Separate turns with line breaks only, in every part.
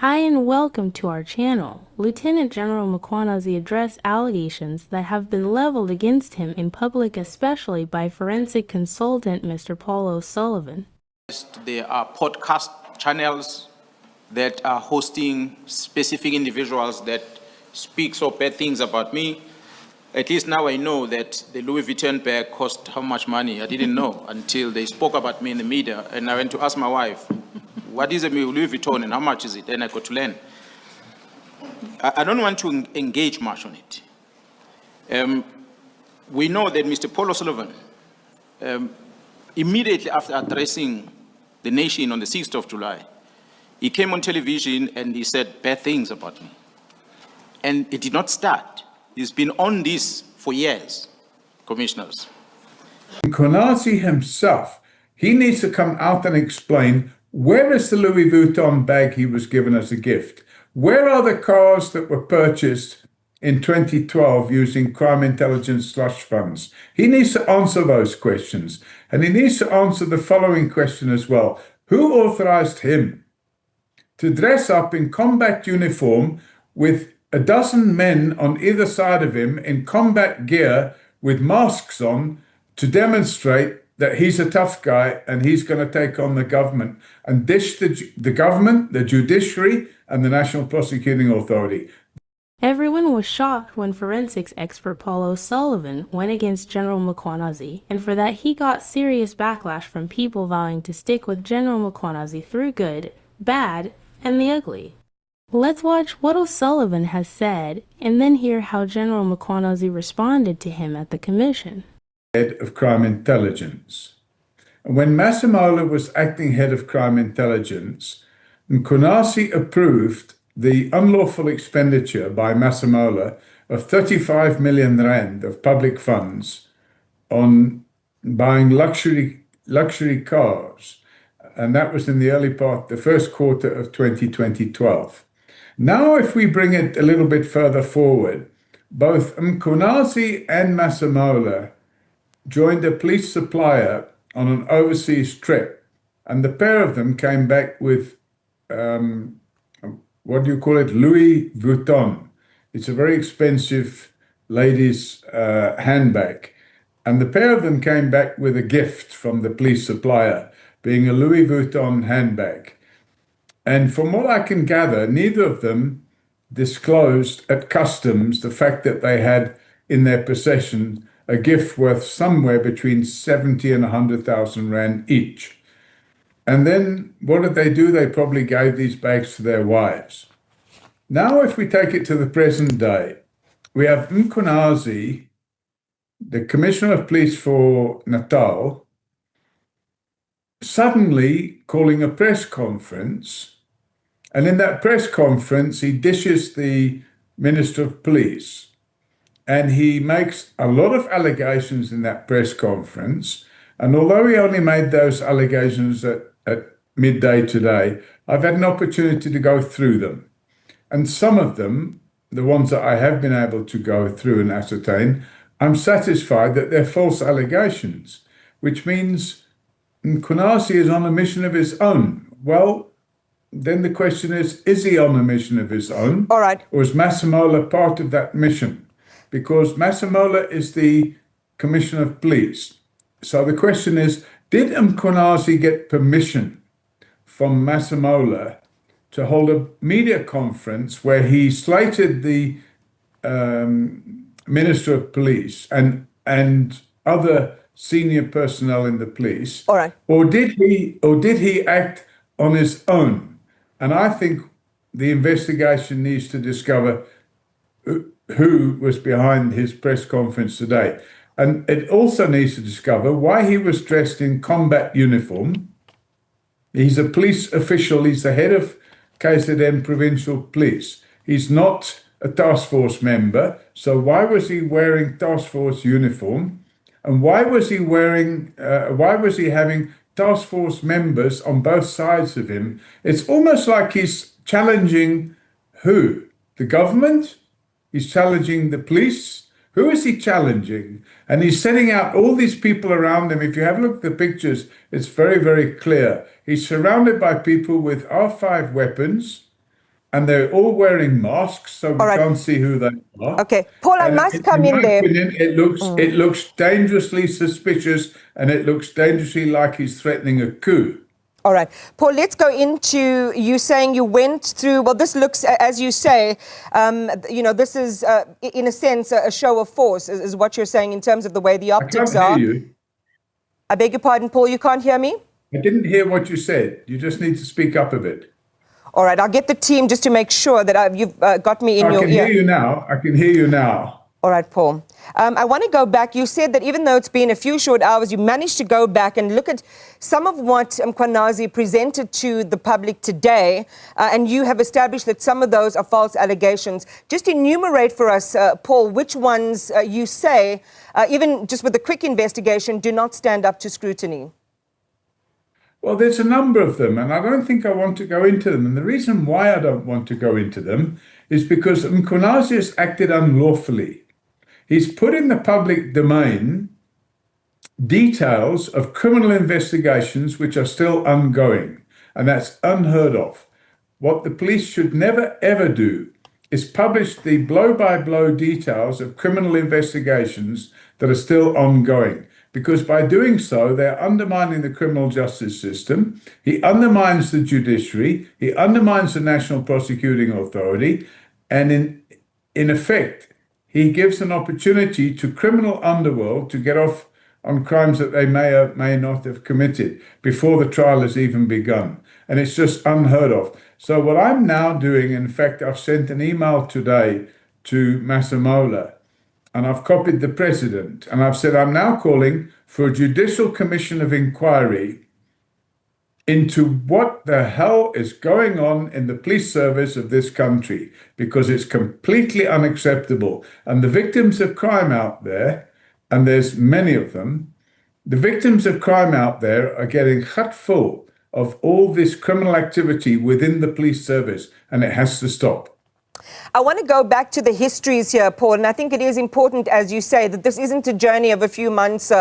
Hi and welcome to our channel. Lieutenant General Mkhwanazi addressed allegations that have been leveled against him in public, especially by forensic consultant Mr. Paul O'Sullivan.
There are podcast channels that are hosting specific individuals that speak so bad things about me. At least now I know that the Louis Vuitton bag cost how much money. I didn't know until they spoke about me in the media, and I went to ask my wife, what is a Louis Vuitton and how much is it? And I got to learn. I don't want to engage much on it. We know that Mr. Paul O'Sullivan, immediately after addressing the nation on the 6th of July, he came on television and he said bad things about me. And it did not start. He's been on this for years, commissioners.
Mkhwanazi himself, he needs to come out and explain, where is the Louis Vuitton bag he was given as a gift? Where are the cars that were purchased in 2012 using crime intelligence slush funds? He needs to answer those questions. And he needs to answer the following question as well. Who authorized him to dress up in combat uniform with a dozen men on either side of him in combat gear with masks on to demonstrate that he's a tough guy and he's going to take on the government and dish the government, the judiciary, and the National Prosecuting Authority?
Everyone was shocked when forensics expert Paul O'Sullivan went against General Mkhwanazi, and for that he got serious backlash from people vowing to stick with General Mkhwanazi through good, bad, and the ugly. Let's watch what O'Sullivan has said, and then hear how General Mkhwanazi responded to him at the commission.
Head of crime intelligence. And when Masemola was acting head of crime intelligence, Mkhwanazi approved the unlawful expenditure by Masemola of 35 million rand of public funds on buying luxury cars. And that was in the early part, the first quarter of 2012. Now, if we bring it a little bit further forward, both Mkhwanazi and Masemola joined a police supplier on an overseas trip, and the pair of them came back with, what do you call it, Louis Vuitton. It's a very expensive ladies' handbag. And the pair of them came back with a gift from the police supplier, being a Louis Vuitton handbag. And from what I can gather, neither of them disclosed at customs the fact that they had in their possession a gift worth somewhere between 70 and 100,000 rand each. And then what did they do? They probably gave these bags to their wives. Now, if we take it to the present day, we have Mkhwanazi, the Commissioner of Police for Natal, suddenly calling a press conference. And in that press conference, he dishes the Minister of Police. And he makes a lot of allegations in that press conference. And although he only made those allegations at midday today, I've had an opportunity to go through them. And some of them, the ones that I have been able to go through and ascertain, I'm satisfied that they're false allegations, which means Mkhwanazi is on a mission of his own. Well, then the question is he on a mission of his own?
All right.
Or is Masemola part of that mission? Because Masemola is the Commissioner of Police. So the question is, did Mkhwanazi get permission from Masemola to hold a media conference where he slated the Minister of Police and other senior personnel in the police?
All right.
Or did he act on his own? And I think the investigation needs to discover who was behind his press conference today. And it also needs to discover why he was dressed in combat uniform. He's a police official. He's the head of KZN Provincial Police. He's not a task force member. So why was he wearing task force uniform? And why was he having task force members on both sides of him? It's almost like he's challenging who? The government? He's challenging the police. Who is he challenging? And he's setting out all these people around him. If you have a look at the pictures, it's very, very clear. He's surrounded by people with R5 weapons. and they're all wearing masks, so we can't see who they are.
Okay, Paul, I must come in there.
Opinion, it looks dangerously suspicious, and it looks dangerously like he's threatening a coup.
All right. Paul, let's go into you saying you went through, well, this looks, as you say, this is, in a sense, a show of force, is what you're saying in terms of the way the optics are.
I can't hear you.
I beg your pardon, Paul, you can't hear me?
I didn't hear what you said. You just need to speak up a bit.
All right, I'll get the team just to make sure that you've got me in your ear.
I can hear you now. I can hear you now.
All right, Paul. I want to go back. You said that even though it's been a few short hours, you managed to go back and look at some of what Mkhwanazi presented to the public today, and you have established that some of those are false allegations. Just enumerate for us, Paul, which ones you say, even just with a quick investigation, do not stand up to scrutiny.
Well, there's a number of them, and I don't think I want to go into them. And the reason why I don't want to go into them is because Mkhwanazi has acted unlawfully. He's put in the public domain details of criminal investigations which are still ongoing, and that's unheard of. What the police should never, ever do is publish the blow-by-blow details of criminal investigations that are still ongoing, because by doing so, they're undermining the criminal justice system. He undermines the judiciary. He undermines the National Prosecuting Authority. And in effect, he gives an opportunity to criminal underworld to get off on crimes that they may or may not have committed before the trial has even begun. And it's just unheard of. So what I'm now doing, in fact, I've sent an email today to Masemola, and I've copied the president, and I've said I'm now calling for a judicial commission of inquiry into what the hell is going on in the police service of this country, because it's completely unacceptable. And the victims of crime out there, and there's many of them, the victims of crime out there are getting hut full of all this criminal activity within the police service, and it has to stop.
I want to go back to the histories here, Paul, and I think it is important, as you say, that this isn't a journey of a few months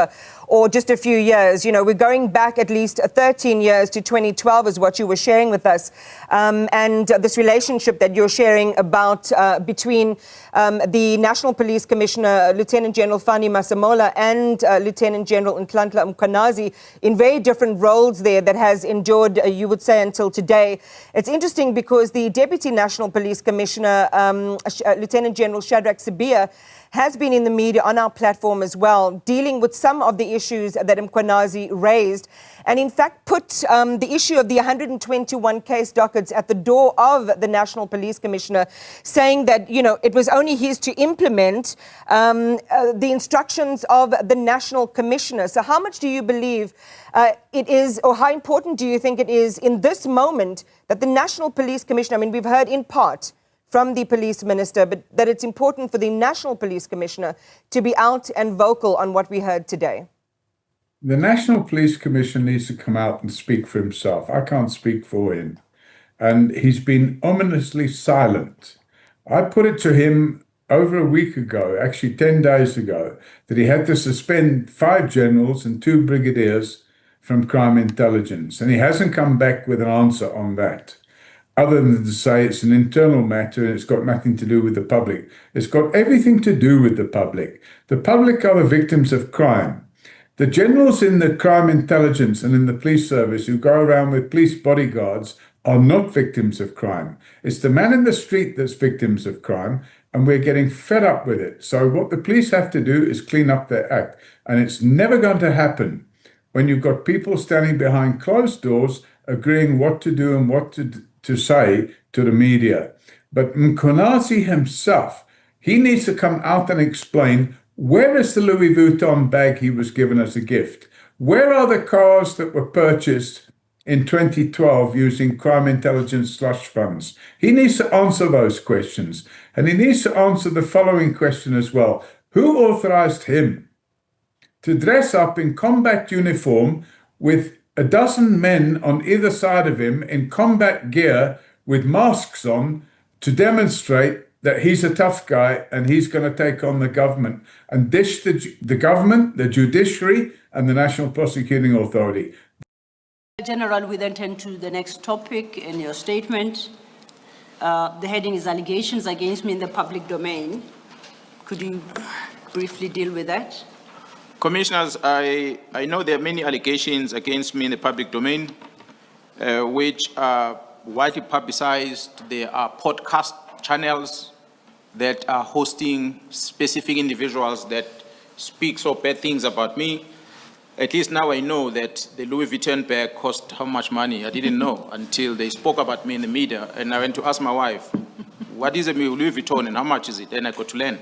or just a few years. You know, we're going back at least 13 years to 2012 is what you were sharing with us. And this relationship that you're sharing about between the National Police Commissioner, Lieutenant General Fani Masemola, and Lieutenant General Nhlanhla Mkhwanazi in very different roles there that has endured, you would say, until today. It's interesting because the Deputy National Police Commissioner, Lieutenant General Shadrack Sibiya, has been in the media on our platform as well, dealing with some of the issues that Mkhwanazi raised, and in fact put the issue of the 121 case dockets at the door of the National Police Commissioner, saying that, you know, it was only his to implement the instructions of the National Commissioner. So how much do you believe it is, or how important do you think it is in this moment that the National Police Commissioner, I mean, we've heard in part from the police minister, but that it's important for the National Police Commissioner to be out and vocal on what we heard today?
The National Police Commission needs to come out and speak for himself. I can't speak for him. And he's been ominously silent. I put it to him over a week ago, actually 10 days ago, that he had to suspend 5 generals and 2 brigadiers from crime intelligence. And he hasn't come back with an answer on that, other than to say it's an internal matter and it's got nothing to do with the public. It's got everything to do with the public. The public are the victims of crime. The generals in the crime intelligence and in the police service who go around with police bodyguards are not victims of crime. It's the man in the street that's victims of crime, and we're getting fed up with it. So what the police have to do is clean up their act. And it's never going to happen when you've got people standing behind closed doors agreeing what to do and what to say to the media. But Mkhwanazi himself, he needs to come out and explain, where is the Louis Vuitton bag he was given as a gift? Where are the cars that were purchased in 2012 using crime intelligence slush funds? He needs to answer those questions. And he needs to answer the following question as well. Who authorized him to dress up in combat uniform with a dozen men on either side of him in combat gear with masks on to demonstrate that he's a tough guy and he's going to take on the government and dish the government, the judiciary, and the National Prosecuting Authority?
General, we then turn to the next topic in your statement. The heading is allegations against me in the public domain. Could you briefly deal with that?
Commissioners, I know there are many allegations against me in the public domain, which are widely publicized. There are podcast channels that are hosting specific individuals that speak so bad things about me. At least now I know that the Louis Vuitton bag cost how much money. I didn't know until they spoke about me in the media, and I went to ask my wife, what is a Louis Vuitton and how much is it? And I got to learn.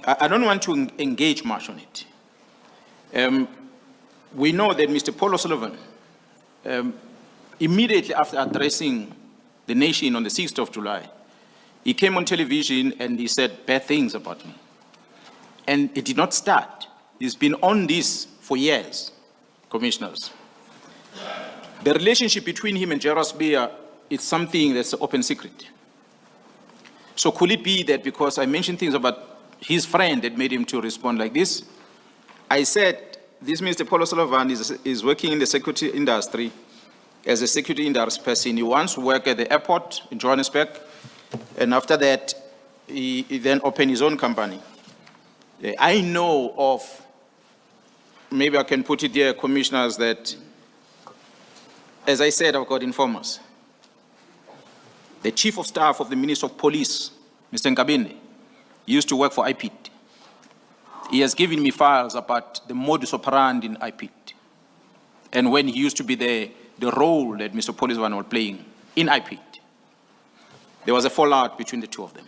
I don't want to engage much on it. We know that Mr. Paul O'Sullivan, immediately after addressing the nation on the 6th of July, he came on television and he said bad things about me. And it did not start. He's been on this for years, commissioners. The relationship between him and Gerald Spear is something that's an open secret. So could it be that because I mentioned things about his friend that made him to respond like this? I said, this Mr. Paul O'Sullivan is working in the security industry as a security industry person. He once worked at the airport in Johannesburg, and after that, he then opened his own company. I know of, maybe I can put it here, commissioners, that, as I said, I've got informers. The chief of staff of the Minister of Police, Mr. Nkabinde, used to work for IPID. He has given me files about the modus operandi in IPID, and when he used to be there, the role that Mr. Policeman was playing in IPID. There was a fallout between the two of them.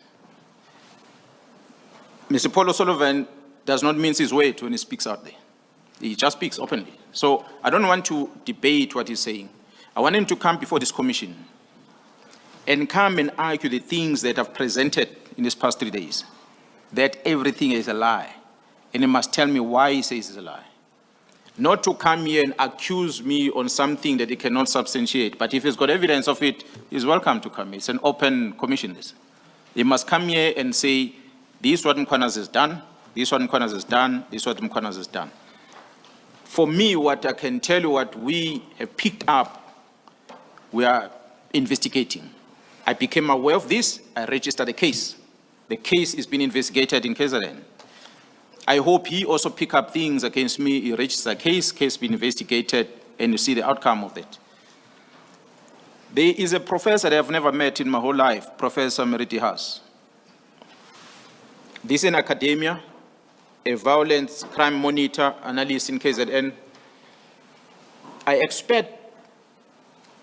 Mr. Paul O'Sullivan does not mince his words when he speaks out there. He just speaks openly. So I don't want to debate what he's saying. I want him to come before this commission and come and argue the things that I've presented in these past 3 days, that everything is a lie. And he must tell me why he says it's a lie. Not to come here and accuse me on something that he cannot substantiate, but if he's got evidence of it, he's welcome to come. It's an open commission. He must come here and say, this is what Mkhwanazi has done, this is what Mkhwanazi has done, this is what Mkhwanazi has done. For me, what I can tell you, what we have picked up, we are investigating. I became aware of this, I registered a case. The case is being investigated in KZN. I hope he also pick up things against me. He registers a case being investigated, and you see the outcome of that. There is a professor that I've never met in my whole life, Professor Meriti Haas. This is in academia, a violence crime monitor, analyst in KZN. I expect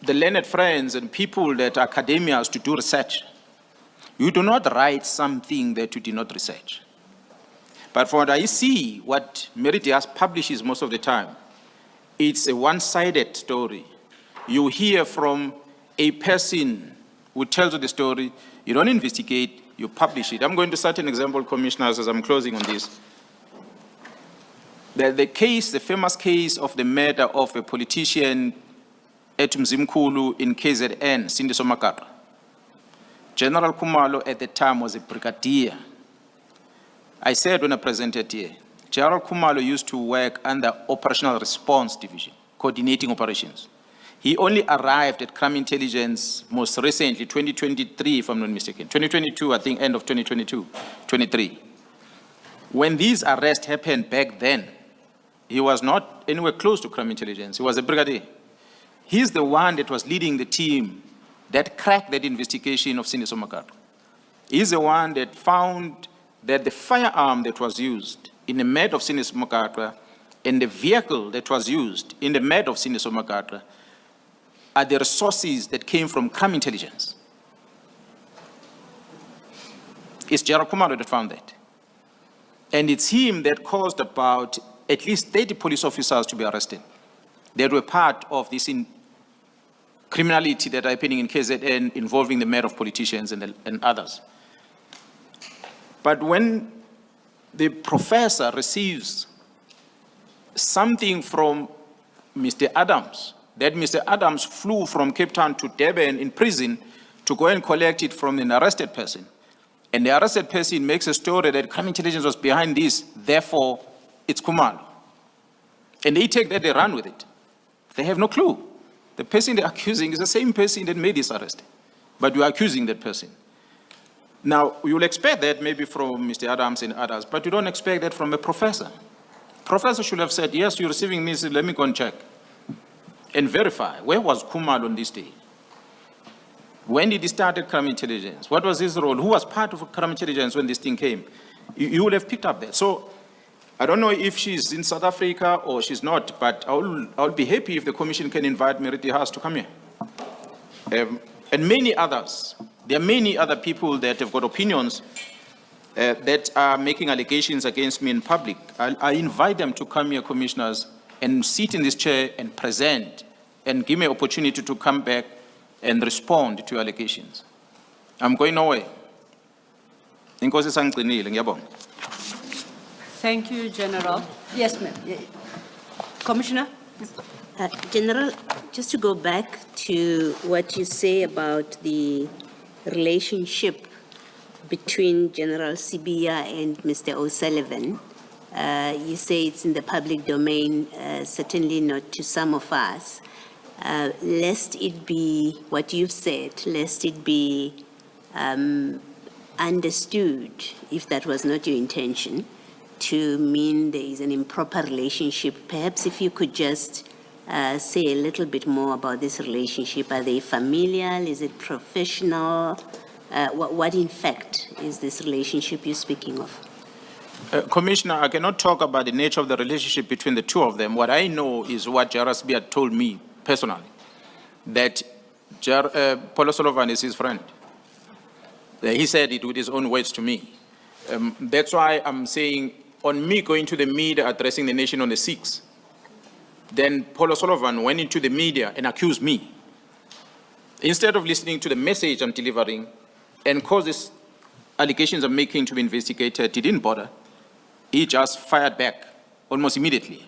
the learned friends and people that are academians to do research. You do not write something that you did not research. But from what I see, what Meridias publishes most of the time, it's a one-sided story. You hear from a person who tells you the story, you don't investigate, you publish it. I'm going to cite an example, commissioners, as I'm closing on this. The famous case of the murder of a politician at Mzimkhulu in KZN, Sindiso Makapa. General Khumalo at the time was a brigadier. I said when I presented here, General Khumalo used to work under Operational Response Division, coordinating operations. He only arrived at crime intelligence most recently, 2023, if I'm not mistaken. 2022, I think, end of 2022, 23. When these arrests happened back then, he was not anywhere close to crime intelligence. He was a brigadier. He's the one that was leading the team that cracked that investigation of Sindiso Makapa. He's the one that found that the firearm that was used in the murder of Sindiso Makapa and the vehicle that was used in the murder of Sindiso Makapa are the resources that came from crime intelligence. It's Gerald Khumalo that found that. And it's him that caused about at least 30 police officers to be arrested. They were part of this criminality that are happening in KZN involving the murder of politicians and others. But when the professor receives something from Mr. Adams, that Mr. Adams flew from Cape Town to Durban in prison to go and collect it from an arrested person, and the arrested person makes a story that crime intelligence was behind this, therefore it's Khumalo. And they take that, they run with it. They have no clue. The person they're accusing is the same person that made this arrest. but you are accusing that person. Now, you will expect that maybe from Mr. Adams and others, but you don't expect that from a professor. Professor should have said, yes, you're receiving this, let me go and check and verify. Where was Kumar on this day? When did he start at crime intelligence? What was his role? Who was part of crime intelligence when this thing came? You would have picked up that. So I don't know if she's in South Africa or she's not, but I'll be happy if the commission can invite Meriti Haas to come here. And many others. There are many other people that have got opinions that are making allegations against me in public. I invite them to come here, commissioners, and sit in this chair and present and give me an opportunity to come back and respond to allegations. I'm going nowhere.
Thank you, General. Yes, ma'am. Commissioner?
General, just to go back to what you say about the relationship between General Sibiya and Mr. O'Sullivan, you say it's in the public domain, certainly not to some of us. Lest it be what you've said, lest it be understood, if that was not your intention, to mean there is an improper relationship. Perhaps if you could just say a little bit more about this relationship. Are they familial? Is it professional? What in fact is this relationship you're speaking of?
Commissioner, I cannot talk about the nature of the relationship between the two of them. What I know is what Jarasbia told me personally, that Paulo Sullivan is his friend. He said it with his own words to me. That's why I'm saying, on me going to the media addressing the nation on the 6th, then Paulo Sullivan went into the media and accused me. Instead of listening to the message I'm delivering and causes allegations I'm making to be investigated, he didn't bother. He just fired back almost immediately.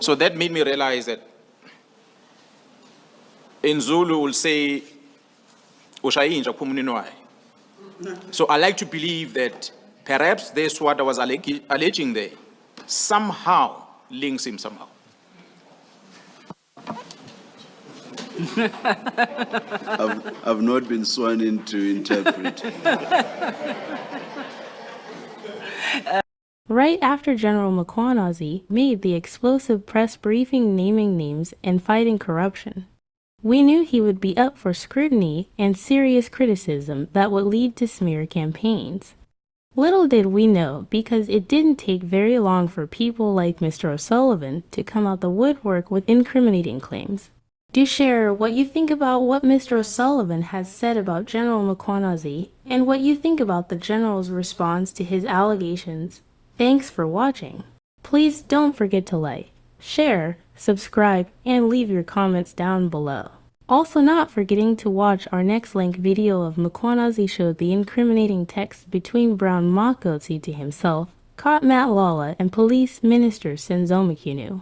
So that made me realize that in Zulu will say, so I like to believe that perhaps that's what I was alleging there somehow links him somehow.
I've not been sworn in to interpret.
Right after General Mkhwanazi made the explosive press briefing naming names and fighting corruption, we knew he would be up for scrutiny and serious criticism that would lead to smear campaigns. Little did we know, because it didn't take very long for people like Mr. O'Sullivan to come out the woodwork with incriminating claims. Do share what you think about what Mr. O'Sullivan has said about General Mkhwanazi and what you think about the General's response to his allegations. Thanks for watching. Please don't forget to like, share, subscribe, and leave your comments down below. Also not forgetting to watch our next link video of Mkhwanazi showed the incriminating text between Brown Makotsi to himself, caught Madlangacommission and Police Minister Senzo Mkhwanazi.